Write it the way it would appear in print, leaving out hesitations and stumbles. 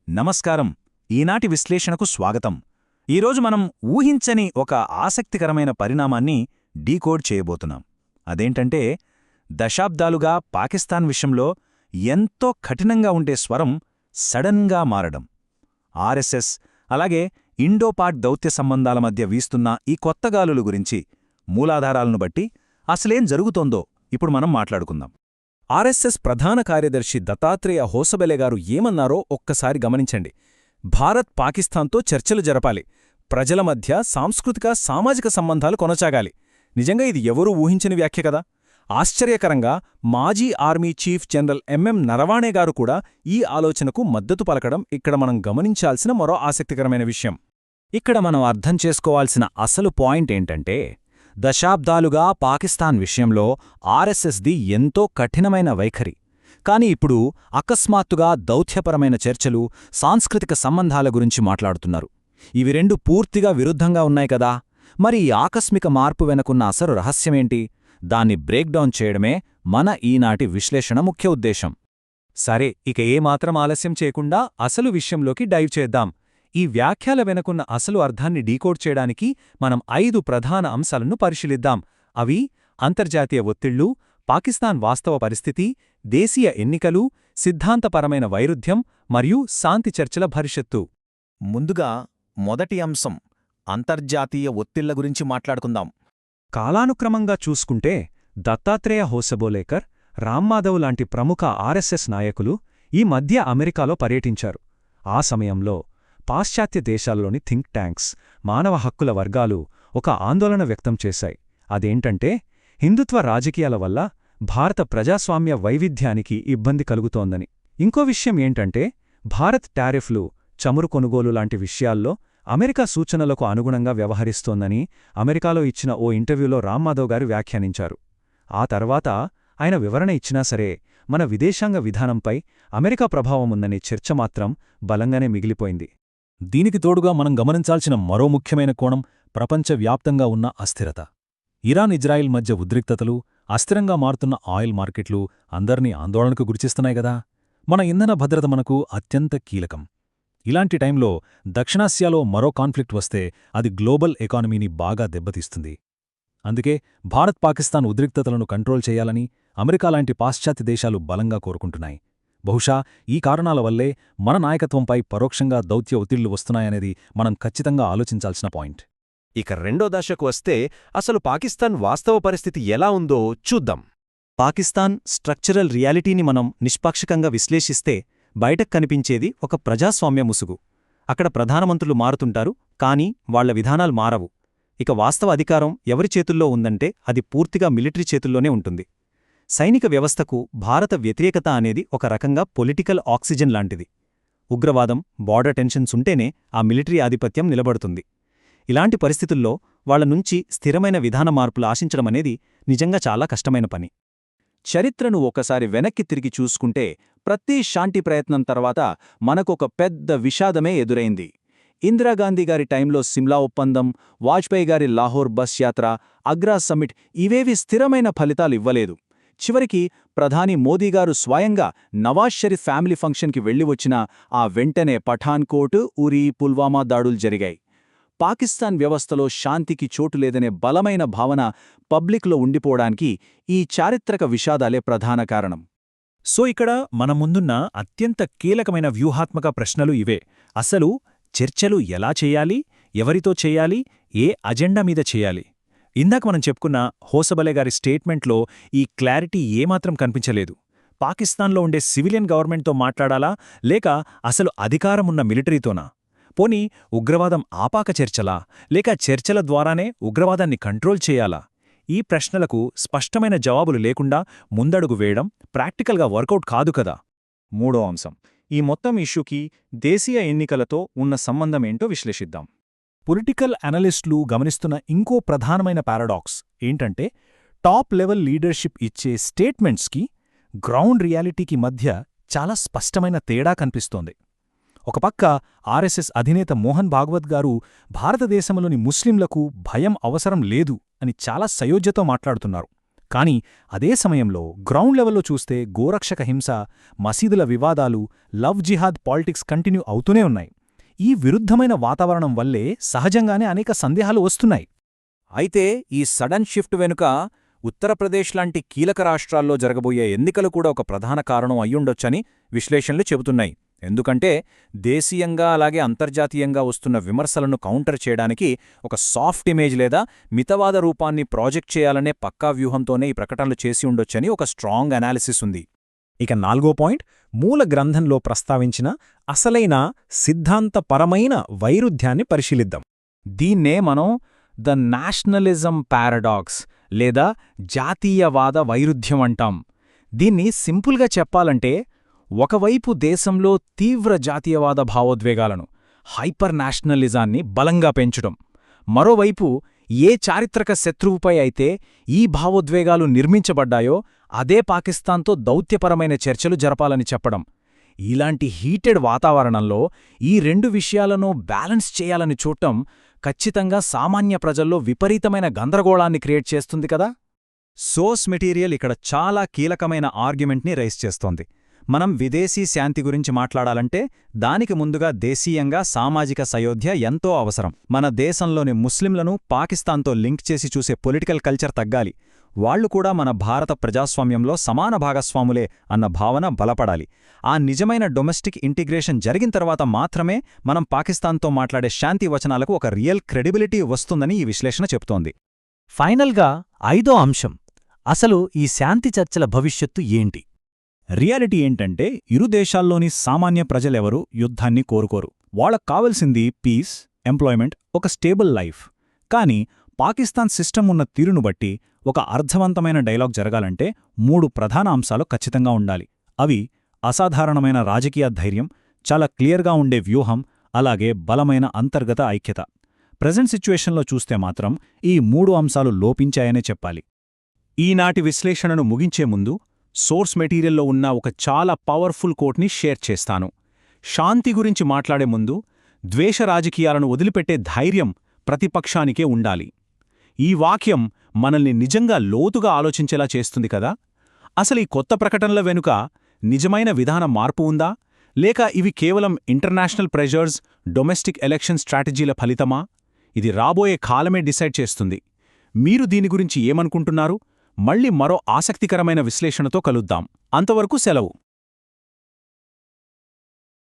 నమస్కారం. ఈనాటి విశ్లేషణకు స్వాగతం. ఈరోజు మనం ఊహించని ఒక ఆసక్తికరమైన పరిణామాన్ని డీకోడ్ చేయబోతున్నాం. అదేంటంటే, దశాబ్దాలుగా పాకిస్తాన్ విషయంలో ఎంతో కఠినంగా ఉండే స్వరం సడన్గా మారడం. ఆర్ఎస్ఎస్ అలాగే ఇండోపాక్ దౌత్య సంబంధాల మధ్య వీస్తున్న ఈ కొత్తగాలుల గురించి మూలాధారాలను బట్టి అసలేం జరుగుతోందో ఇప్పుడు మనం మాట్లాడుకుందాం. ఆర్ఎస్ఎస్ ప్రధాన కార్యదర్శి దత్తాత్రేయ హోసబలే గారు ఏమన్నారో ఒక్కసారి గమనించండి. భారత్ పాకిస్తాన్తో చర్చలు జరపాలి, ప్రజల మధ్య సాంస్కృతిక సామాజిక సంబంధాలు కొనసాగాలి. నిజంగా ఇది ఎవరూ ఊహించని వ్యాఖ్య కదా. ఆశ్చర్యకరంగా మాజీ army chief general MM Naravane గారు కూడా ఈ ఆలోచనకు మద్దతు పలకడం ఇక్కడ మనం గమనించాల్సిన మరో ఆసక్తికరమైన విషయం. ఇక్కడ మనం అర్థం చేసుకోవాల్సిన అసలు పాయింట్ ఏంటంటే, దశాబ్దాలుగా పాకిస్తాన్ విషయంలో ఆర్ఎస్ఎస్ది ఎంతో కఠినమైన వైఖరి. కాని ఇప్పుడు అకస్మాత్తుగా దౌత్యపరమైన చర్చలు, సాంస్కృతిక సంబంధాల గురించి మాట్లాడుతున్నారు. ఇవి రెండు పూర్తిగా విరుద్ధంగా ఉన్నాయి కదా. మరి ఈ ఆకస్మిక మార్పు వెనుకున్న అసలు రహస్యమేంటి? దాన్ని బ్రేక్డౌన్ చేయడమే మన ఈనాటి విశ్లేషణ ముఖ్య ఉద్దేశం. సరే, ఇక ఏమాత్రం ఆలస్యం చేయకుండా అసలు విషయంలోకి డైవ్ చేద్దాం. ఈ వ్యాఖ్యల వెనుకున్న అసలు అర్థాన్ని డీకోడ్ చేయడానికి మనం 5 ప్రధాన అంశాలను పరిశీలిద్దాం. అవి అంతర్జాతీయ ఒత్తిళ్లు, పాకిస్తాన్ వాస్తవ పరిస్థితి, దేశీయ ఎన్నికలు, సిద్ధాంతపరమైన వైరుధ్యం మరియు శాంతి చర్చల భవిష్యత్తు. ముందుగా మొదటి అంశం అంతర్జాతీయ ఒత్తిళ్ల గురించి మాట్లాడుకుందాం. కాలానుక్రమంగా చూసుకుంటే దత్తాత్రేయ హోసబోలేకర్, రామ్మాధవ్ లాంటి ప్రముఖ ఆర్ఎస్ఎస్ నాయకులు ఈ మధ్య అమెరికాలో పర్యటించారు. ఆ సమయంలో పాశ్చాత్య దేశాల్లోని థింక్ ట్యాంక్స్, మానవ హక్కుల వర్గాలు ఒక ఆందోళన వ్యక్తం చేశాయి. అదేంటంటే, హిందుత్వ రాజకీయాల వల్ల భారత ప్రజాస్వామ్య వైవిధ్యానికి ఇబ్బంది కలుగుతోందని. ఇంకో విషయం ఏంటంటే, భారత్ టారిఫ్లు, చమురు కొనుగోలు లాంటి విషయాల్లో అమెరికా సూచనలకు అనుగుణంగా వ్యవహరిస్తోందని అమెరికాలో ఇచ్చిన ఓ ఇంటర్వ్యూలో రామ్మాధవ్ గారు వ్యాఖ్యానించారు. ఆ తర్వాత ఆయన వివరణ ఇచ్చినా సరే, మన విదేశాంగ విధానంపై అమెరికా ప్రభావముందనే చర్చ మాత్రం బలంగానే మిగిలిపోయింది. దీనికి తోడుగా మనం గమనించాల్సిన మరో ముఖ్యమైన కోణం ప్రపంచవ్యాప్తంగా ఉన్న అస్థిరత. ఇరాన్ ఇజ్రాయిల్ మధ్య ఉద్రిక్తతలు, అస్థిరంగా మారుతున్న ఆయిల్ మార్కెట్లు అందర్నీ ఆందోళనకు గురిచేస్తున్నాయి గదా. మన ఇంధన భద్రత మనకు అత్యంత కీలకం. ఇలాంటి టైంలో దక్షిణాసియాలో మరో కాన్ఫ్లిక్ట్ వస్తే అది గ్లోబల్ ఎకానమీని బాగా దెబ్బతీస్తుంది. అందుకే భారత్ పాకిస్తాన్ ఉద్రిక్తతలను కంట్రోల్ చేయాలని అమెరికా లాంటి పాశ్చాత్య దేశాలు బలంగా కోరుకుంటున్నాయి. బహుశా ఈ కారణాల వల్లే మన నాయకత్వంపై పరోక్షంగా దౌత్య ఒత్తిళ్లు వస్తున్నాయనేది మనం ఖచ్చితంగా ఆలోచించాల్సిన పాయింట్. ఇక రెండో దశకు వస్తే అసలు పాకిస్తాన్ వాస్తవ పరిస్థితి ఎలా ఉందో చూద్దాం. పాకిస్తాన్ స్ట్రక్చరల్ రియాలిటీని మనం నిష్పాక్షికంగా విశ్లేషిస్తే బయటకు కనిపించేది ఒక ప్రజాస్వామ్య ముసుగు. అక్కడ ప్రధానమంత్రులు మారుతుంటారు, కానీ వాళ్ల విధానాలు మారవు. ఇక వాస్తవ అధికారం ఎవరి చేతుల్లో ఉందంటే అది పూర్తిగా మిలిటరీ చేతుల్లోనే ఉంటుంది. సైనిక వ్యవస్థకు భారత వ్యతిరేకత అనేది ఒక రకంగా పొలిటికల్ ఆక్సిజన్ లాంటిది. ఉగ్రవాదం, బార్డర్ టెన్షన్స్ ఉంటేనే ఆ మిలిటరీ ఆధిపత్యం నిలబడుతుంది. ఇలాంటి పరిస్థితుల్లో వాళ్ల నుంచి స్థిరమైన విధాన మార్పులు ఆశించడమనేది నిజంగా చాలా కష్టమైన పని. చరిత్రను ఒకసారి వెనక్కి తిరిగి చూసుకుంటే ప్రతి శాంతి ప్రయత్నం తర్వాత మనకొక పెద్ద విషాదమే ఎదురైంది. ఇందిరాగాంధీగారి టైంలో సిమ్లా ఒప్పందం, వాజ్పేయి గారి లాహోర్ బస్ యాత్ర, అగ్రా సమ్మిట్ ఇవేవి స్థిరమైన ఫలితాలు ఇవ్వలేదు. చివరికి ప్రధాని మోదీగారు స్వయంగా నవాజ్ షరీఫ్ ఫ్యామిలీ ఫంక్షన్కి వెళ్లివచ్చినా ఆ వెంటనే పఠాన్కోట్, ఉరీ, పుల్వామా దాడులు జరిగాయి. పాకిస్తాన్ వ్యవస్థలో శాంతికి చోటులేదనే బలమైన భావన పబ్లిక్లో ఉండిపోవడానికి ఈ చారిత్రక విషాదాలే ప్రధాన కారణం. సో ఇక్కడ మన ముందున్న అత్యంత కీలకమైన వ్యూహాత్మక ప్రశ్నలు ఇవే. అసలు చర్చలు ఎలా చేయాలి, ఎవరితో చేయాలి, ఏ అజెండా మీద చేయాలి? ఇందాక మనం చెప్పుకున్న హోసబలే గారి స్టేట్మెంట్లో ఈ క్లారిటీ ఏమాత్రం కనిపించలేదు. పాకిస్తాన్లో ఉండే సివిలియన్ గవర్నమెంట్తో మాట్లాడాలా, లేక అసలు అధికారమున్న మిలిటరీతోనా? పోనీ ఉగ్రవాదం ఆపాక చర్చలా, లేక చర్చల ద్వారానే ఉగ్రవాదాన్ని కంట్రోల్ చేయాలా? ఈ ప్రశ్నలకు స్పష్టమైన జవాబులు లేకుండా ముందడుగు వేయడం ప్రాక్టికల్గా వర్కౌట్ కాదు కదా. మూడో అంశం, ఈ మొత్తం ఇష్యూకి దేశీయ ఎన్నికలతో ఉన్న సంబంధమేంటో విశ్లేషిద్దాం. పొలిటికల్ అనలిస్టులు గమనిస్తున్న ఇంకో ప్రధానమైన పారాడాక్స్ ఏంటంటే, టాప్ లెవెల్ లీడర్షిప్ ఇచ్చే స్టేట్మెంట్స్కి గ్రౌండ్ రియాలిటీకి మధ్య చాలా స్పష్టమైన తేడా కనిపిస్తోంది. ఒక పక్క ఆర్ఎస్ఎస్ అధినేత మోహన్ భాగవత్ గారు భారతదేశంలోని ముస్లింలకు భయం అవసరం లేదు అని చాలా సయోధ్యతో మాట్లాడుతున్నారు. కానీ అదే సమయంలో గ్రౌండ్ లెవెల్లో చూస్తే గోరక్షక హింస, మసీదుల వివాదాలు, లవ్ జిహాద్ పాలిటిక్స్ కంటిన్యూ అవుతూనే ఉన్నాయి. ఈ విరుద్ధమైన వాతావరణం వల్లే సహజంగానే అనేక సందేహాలు వస్తున్నాయి. అయితే ఈ సడన్ షిఫ్ట్ వెనుక ఉత్తరప్రదేశ్ లాంటి కీలక రాష్ట్రాల్లో జరగబోయే ఎన్నికలు కూడా ఒక ప్రధాన కారణం అయ్యుండొచ్చని విశ్లేషణలు చెబుతున్నాయి. ఎందుకంటే దేశీయంగా అలాగే అంతర్జాతీయంగా వస్తున్న విమర్శలను కౌంటర్ చేయడానికి ఒక సాఫ్ట్ ఇమేజ్ లేదా మితవాద రూపాన్ని ప్రాజెక్ట్ చేయాలనే పక్కా వ్యూహంతోనే ఈ ప్రకటనలు చేసి ఉండొచ్చని ఒక స్ట్రాంగ్ అనాలిసిస్ ఉంది. ఇక 4వ పాయింట్, మూల గ్రంథంలో ప్రస్తావించిన అసలైన సిద్ధాంతపరమైన వైరుధ్యాన్ని పరిశీలిద్దాం. దీన్నే మనం ద నేషనలిజం పారాడాక్స్ లేదా జాతీయవాద వైరుధ్యం అంటాం. దీన్ని సింపుల్గా చెప్పాలంటే, ఒకవైపు దేశంలో తీవ్ర జాతీయవాద భావోద్వేగాలను, హైపర్ నేషనలిజాన్ని బలంగా పెంచడం, మరోవైపు ఏ చారిత్రక శత్రువుపై అయితే ఈ భావోద్వేగాలు నిర్మించబడ్డాయో అదే పాకిస్తాన్తో దౌత్యపరమైన చర్చలు జరపాలని చెప్పడం. ఇలాంటి హీటెడ్ వాతావరణంలో ఈ రెండు విషయాలను బ్యాలెన్స్ చేయాలని చూడటం ఖచ్చితంగా సామాన్య ప్రజల్లో విపరీతమైన గందరగోళాన్ని క్రియేట్ చేస్తుంది కదా. సోర్స్ మెటీరియల్ ఇక్కడ చాలా కీలకమైన ఆర్గ్యుమెంట్ని రైజ్ చేస్తోంది. మనం విదేశీ శాంతి గురించి మాట్లాడాలంటే దానికి ముందుగా దేశీయంగా సామాజిక సయోధ్య ఎంతో అవసరం. మన దేశంలోని ముస్లింలను పాకిస్తాన్తో లింక్ చేసి చూసే పొలిటికల్ కల్చర్ తగ్గాలి. వాళ్లు కూడా మన భారత ప్రజాస్వామ్యంలో సమాన భాగస్వాములే అన్న భావన బలపడాలి. ఆ నిజమైన డొమెస్టిక్ ఇంటిగ్రేషన్ జరిగిన తర్వాత మాత్రమే మనం పాకిస్తాన్తో మాట్లాడే శాంతి వచనాలకు ఒక రియల్ క్రెడిబిలిటీ వస్తుందని ఈ విశ్లేషణ చెప్తోంది. ఫైనల్గా 5వ అంశం, అసలు ఈ శాంతి చర్చల భవిష్యత్తు ఏంటి? రియాలిటీ ఏంటంటే, ఇరు దేశాల్లోని సామాన్య ప్రజలెవరూ యుద్ధాన్ని కోరుకోరు. వాళ్ళకు కావలసింది పీస్, ఎంప్లాయ్మెంట్, ఒక స్టేబుల్ లైఫ్. కానీ పాకిస్తాన్ సిస్టమ్ ఉన్న తీరును బట్టి ఒక అర్థవంతమైన డైలాగ్ జరగాలంటే 3 ప్రధాన అంశాలు ఖచ్చితంగా ఉండాలి. అవి అసాధారణమైన రాజకీయ ధైర్యం, చాలా క్లియర్గా ఉండే వ్యూహం, అలాగే బలమైన అంతర్గత ఐక్యత. ప్రెజెంట్ సిచ్యువేషన్లో చూస్తే మాత్రం ఈ 3 అంశాలు లోపించాయనే చెప్పాలి. ఈనాటి విశ్లేషణను ముగించే ముందు సోర్స్ మెటీరియల్లో ఉన్న ఒక చాలా పవర్ఫుల్ కోట్ని షేర్ చేస్తాను. శాంతి గురించి మాట్లాడే ముందు ద్వేష రాజకీయాలను వదిలిపెట్టే ధైర్యం ప్రతిపక్షానికే ఉండాలి. ఈ వాక్యం మనల్ని నిజంగా లోతుగా ఆలోచించేలా చేస్తుంది కదా. అసలు ఈ కొత్త ప్రకటనల వెనుక నిజమైన విధాన మార్పు ఉందా, లేక ఇవి కేవలం ఇంటర్నేషనల్ ప్రెషర్స్, డొమెస్టిక్ ఎలక్షన్ స్ట్రాటజీల ఫలితమా? ఇది రాబోయే కాలమే డిసైడ్ చేస్తుంది. మీరు దీని గురించి ఏమనుకుంటున్నారు? మళ్ళీ మరో ఆసక్తికరమైన విశ్లేషణతో కలుద్దాం. అంతవరకు సెలవు.